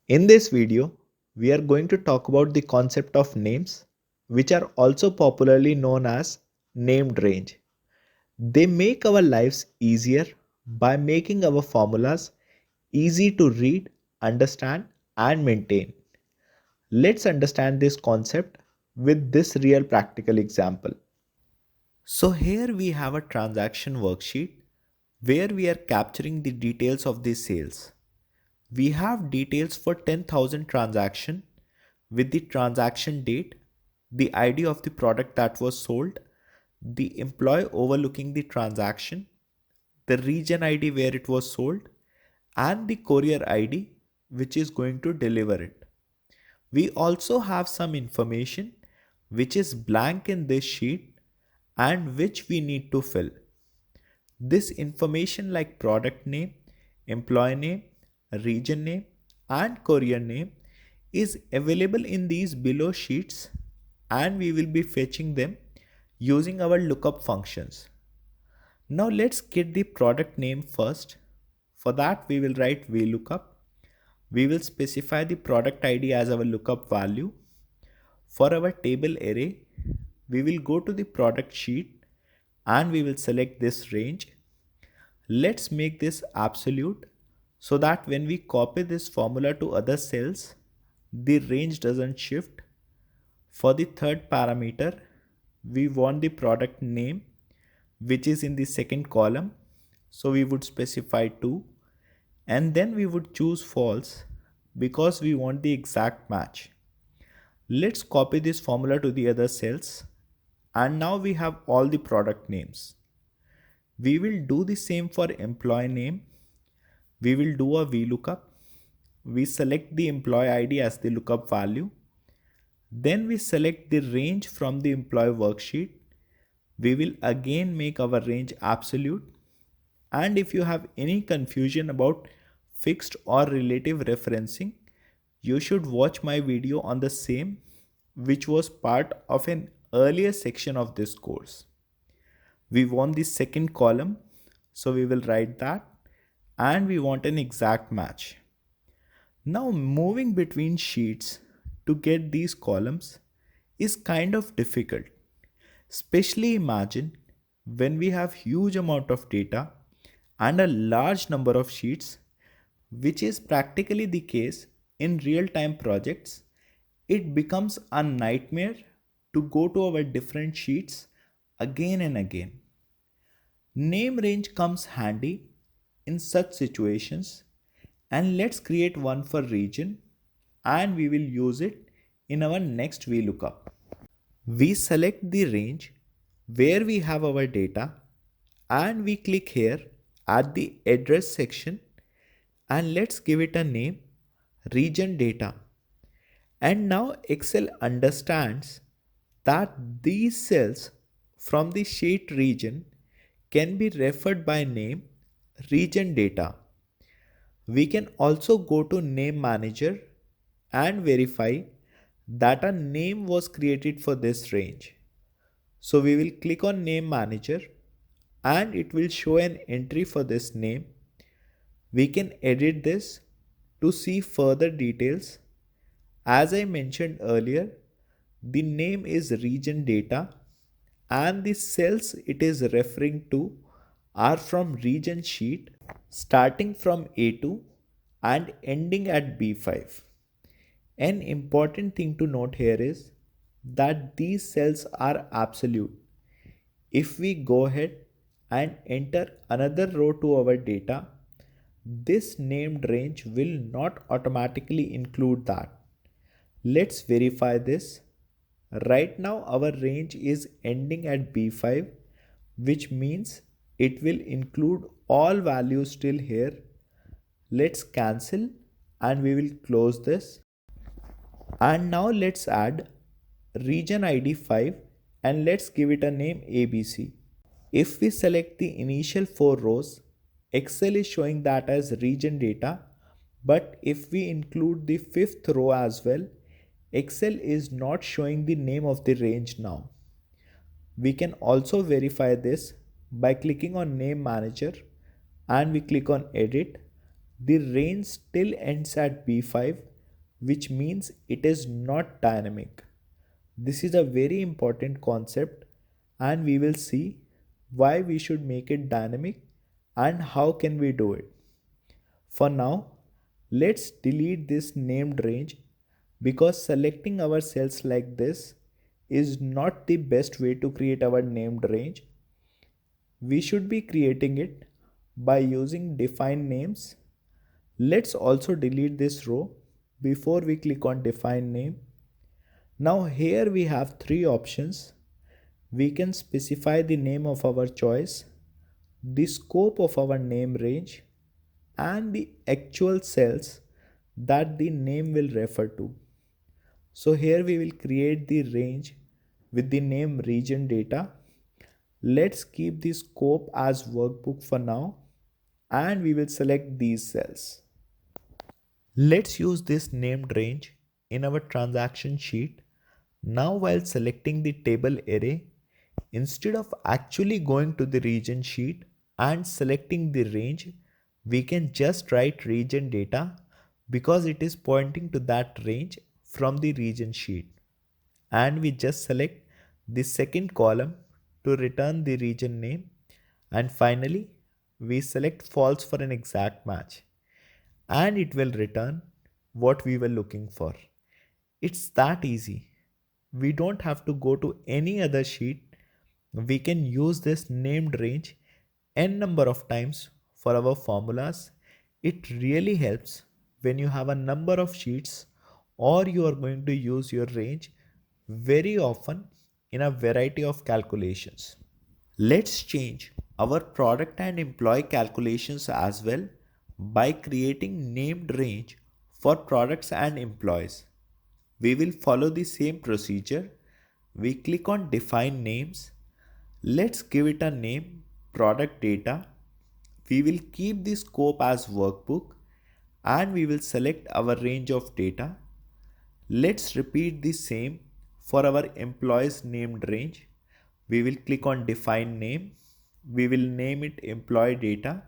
In this video, we are going to talk about the concept of names, which are also popularly known as named range. They make our lives easier by making our formulas easy to read, understand, and maintain. Let's understand this concept with this real practical example. So here we have a transaction worksheet where we are capturing the details of the sales. We have details for 10,000 transaction with the transaction date, the ID of the product that was sold, the employee overlooking the transaction, the region ID where it was sold, and the courier ID which is going to deliver it. We also have some information which is blank in this sheet and which we need to fill. This information like product name, employee name, region name, and courier name is available in these below sheets, and we will be fetching them using our lookup functions. Now let's get the product name first. For that we will write VLOOKUP. We will specify the product ID as our lookup value. For our table array, we will go to the product sheet and we will select this range. Let's make this absolute so that when we copy this formula to other cells, the range doesn't shift. For the third parameter, we want the product name which is in the second column. So we would specify 2 and then we would choose false because we want the exact match. Let's copy this formula to the other cells and now we have all the product names. We will do the same for employee name. We will do a VLOOKUP. We select the employee ID as the lookup value. Then we select the range from the employee worksheet. We will again make our range absolute. And if you have any confusion about fixed or relative referencing, you should watch my video on the same, which was part of an earlier section of this course. We want the second column, so we will write that, and we want an exact match. Now moving between sheets to get these columns is kind of difficult. Especially imagine when we have huge amount of data and a large number of sheets, which is practically the case in real-time projects. It becomes a nightmare to go to our different sheets again and again. Name range comes handy in such situations, and let's create one for region and we will use it in our next VLOOKUP. We select the range where we have our data and we click here at the address section and let's give it a name, region data. And now Excel understands that these cells from the sheet region can be referred by name, region data. We can also go to name manager and verify that a name was created for this range. So we will click on name manager and it will show an entry for this name. We can edit this to see further details. As I mentioned earlier, the name is region data and the cells it is referring to are from region sheet starting from A2 and ending at B5. An important thing to note here is that these cells are absolute. If we go ahead and enter another row to our data, this named range will not automatically include that. Let's verify this. Right now our range is ending at B5, which means it will include all values till here. Let's cancel and we will close this. And now let's add region ID 5 and let's give it a name ABC. If we select the initial 4 rows, Excel is showing that as region data, but if we include the 5th row as well, Excel is not showing the name of the range now. We can also verify this by clicking on name manager and we click on edit. The range still ends at B5 which means it is not dynamic. This is a very important concept and we will see why we should make it dynamic and how can we do it. For now, let's delete this named range because selecting our cells like this is not the best way to create our named range. We should be creating it by using define names. Let's also delete this row before we click on define name. Now here we have three options. We can specify the name of our choice, the scope of our name range, and the actual cells that the name will refer to. So here we will create the range with the name region data. Let's keep the scope as workbook for now and we will select these cells. Let's use this named range in our transaction sheet. Now while selecting the table array, instead of actually going to the region sheet and selecting the range, we can just write region data because it is pointing to that range from the region sheet. And we just select the second column to return the region name. And finally, we select false for an exact match and it will return what we were looking for. It's that easy. We don't have to go to any other sheet. We can use this named range n number of times for our formulas. It really helps when you have a number of sheets or you are going to use your range very often in a variety of calculations. Let's change our product and employee calculations as well by creating named range for products and employees. We will follow the same procedure. We click on define names. Let's give it a name product data. We will keep the scope as workbook and we will select our range of data. Let's repeat the same for our employees named range. We will click on define name. We will name it employee data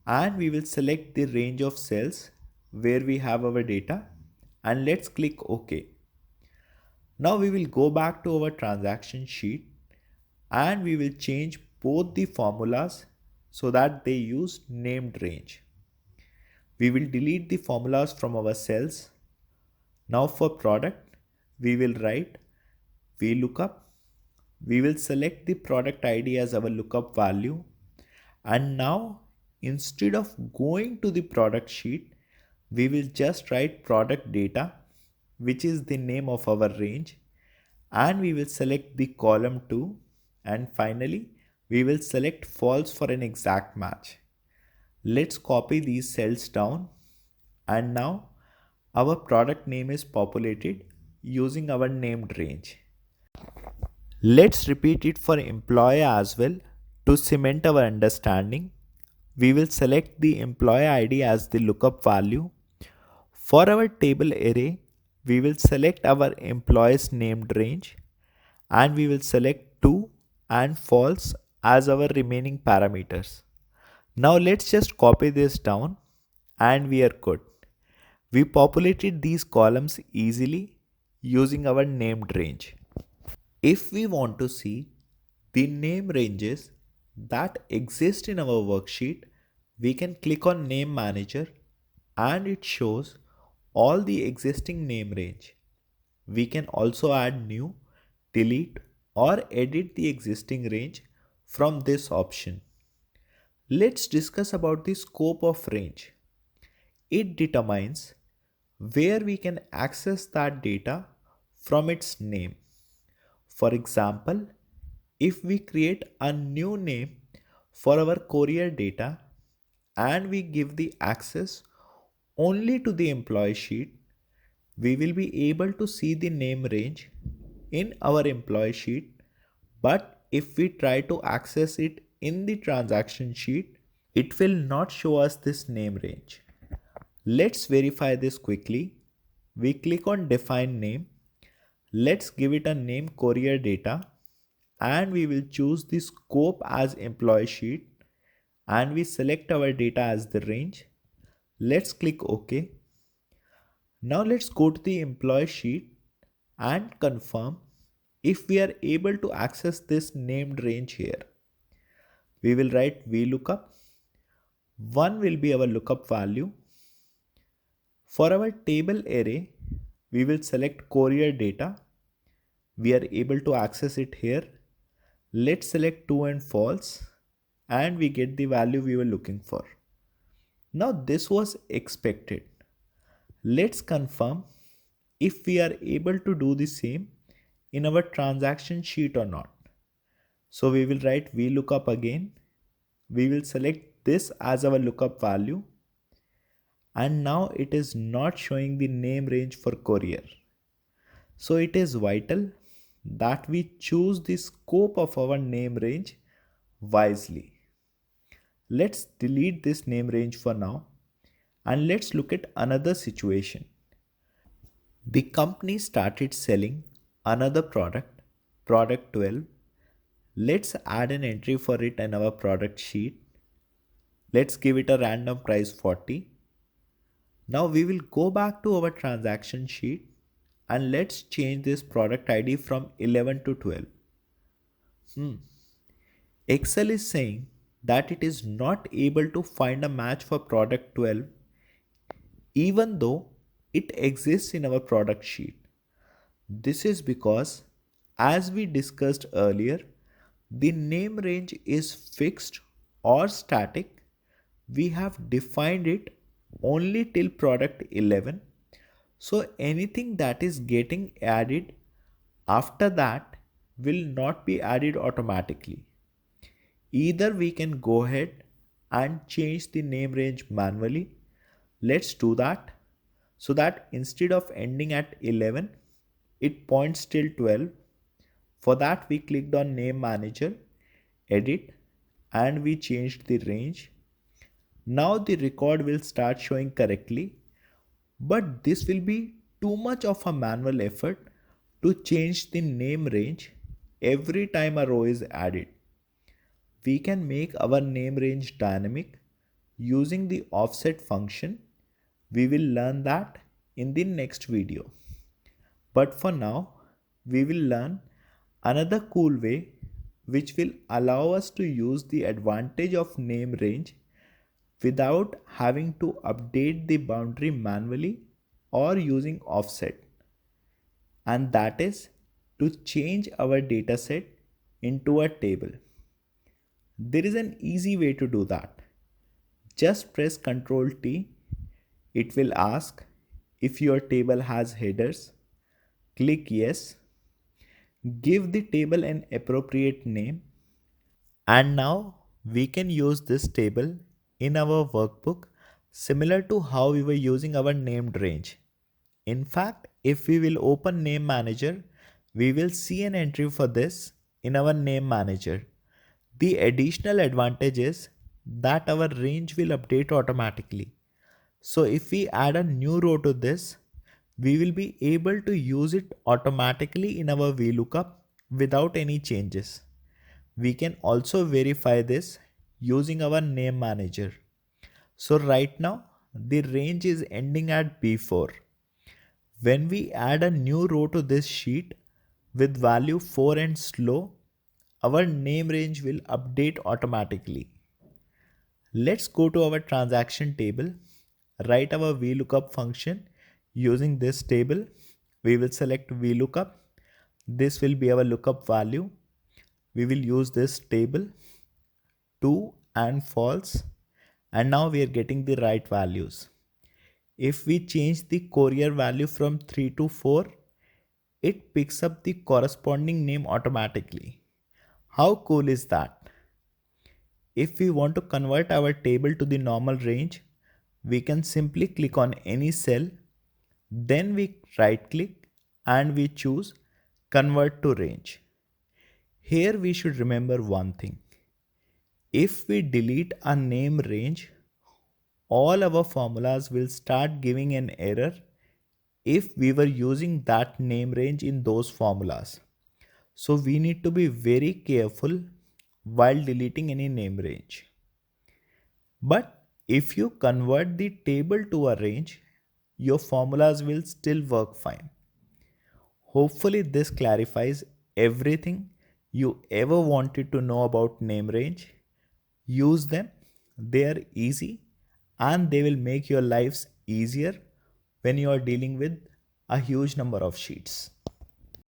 and we will select the range of cells where we have our data and let's click OK. Now we will go back to our transaction sheet and we will change both the formulas so that they use named range. We will delete the formulas from our cells. Now for product, we will write VLOOKUP. We will select the product ID as our lookup value. And now instead of going to the product sheet, we will just write product data, which is the name of our range. And we will select the column 2. And finally, we will select false for an exact match. Let's copy these cells down. And now our product name is populated using our named range. Let's repeat it for employee as well to cement our understanding. We will select the employee ID as the lookup value. For our table array, we will select our employees named range and we will select true and false as our remaining parameters. Now let's just copy this down and we are good. We populated these columns easily using our named range. If we want to see the name ranges that exist in our worksheet, we can click on Name Manager and it shows all the existing name range. We can also add new, delete or edit the existing range from this option. Let's discuss about the scope of range. It determines where we can access that data from its name. For example, if we create a new name for our courier data and we give the access only to the employee sheet, we will be able to see the name range in our employee sheet. But if we try to access it in the transaction sheet, it will not show us this name range. Let's verify this quickly. We click on define name. Let's give it a name courier data and we will choose the scope as employee sheet and we select our data as the range. Let's click OK. Now let's go to the employee sheet and confirm if we are able to access this named range here. We will write VLOOKUP. 1 will be our lookup value. For our table array, we will select courier data. We are able to access it here. Let's select true and false and we get the value we were looking for. Now this was expected. Let's confirm if we are able to do the same in our transaction sheet or not. So we will write VLOOKUP again. We will select this as our lookup value. And now it is not showing the name range for courier. So it is vital that we choose the scope of our name range wisely. Let's delete this name range for now and let's look at another situation. The company started selling another product, product 12. Let's add an entry for it in our product sheet. Let's give it a random price 40. Now we will go back to our transaction sheet and let's change this product ID from 11 to 12. Excel is saying that it is not able to find a match for product 12 even though it exists in our product sheet. This is because, as we discussed earlier, the name range is fixed or static. We have defined it only till product 11. So anything that is getting added after that will not be added automatically. Either we can go ahead and change the name range manually. Let's do that so that instead of ending at 11, it points till 12. For that, we clicked on Name Manager, Edit, and we changed the range. Now the record will start showing correctly, but this will be too much of a manual effort to change the name range every time a row is added. We can make our name range dynamic using the offset function. We will learn that in the next video. But for now, we will learn another cool way which will allow us to use the advantage of name range without having to update the boundary manually or using offset. And that is to change our dataset into a table. There is an easy way to do that. Just press Ctrl T. It will ask if your table has headers. Click yes. Give the table an appropriate name. And now we can use this table in our workbook similar to how we were using our named range. In fact, if we will open Name Manager, we will see an entry for this in our Name Manager. The additional advantage is that our range will update automatically. So if we add a new row to this, we will be able to use it automatically in our VLOOKUP without any changes. We can also verify this using our name manager. So right now the range is ending at B4. When we add a new row to this sheet with value 4 and slow, our name range will update automatically. Let's go to our transaction table, write our VLOOKUP function using this table. We will select VLOOKUP. This will be our lookup value. We will use this table, true and false, and now we are getting the right values. If we change the courier value from 3 to 4, it picks up the corresponding name automatically. How cool is that? If we want to convert our table to the normal range, we can simply click on any cell, then we right click and we choose Convert to Range. Here we should remember one thing. If we delete a name range, all our formulas will start giving an error if we were using that name range in those formulas. So we need to be very careful while deleting any name range. But if you convert the table to a range, your formulas will still work fine. Hopefully, this clarifies everything you ever wanted to know about name range. Use them, they are easy and they will make your lives easier when you are dealing with a huge number of sheets.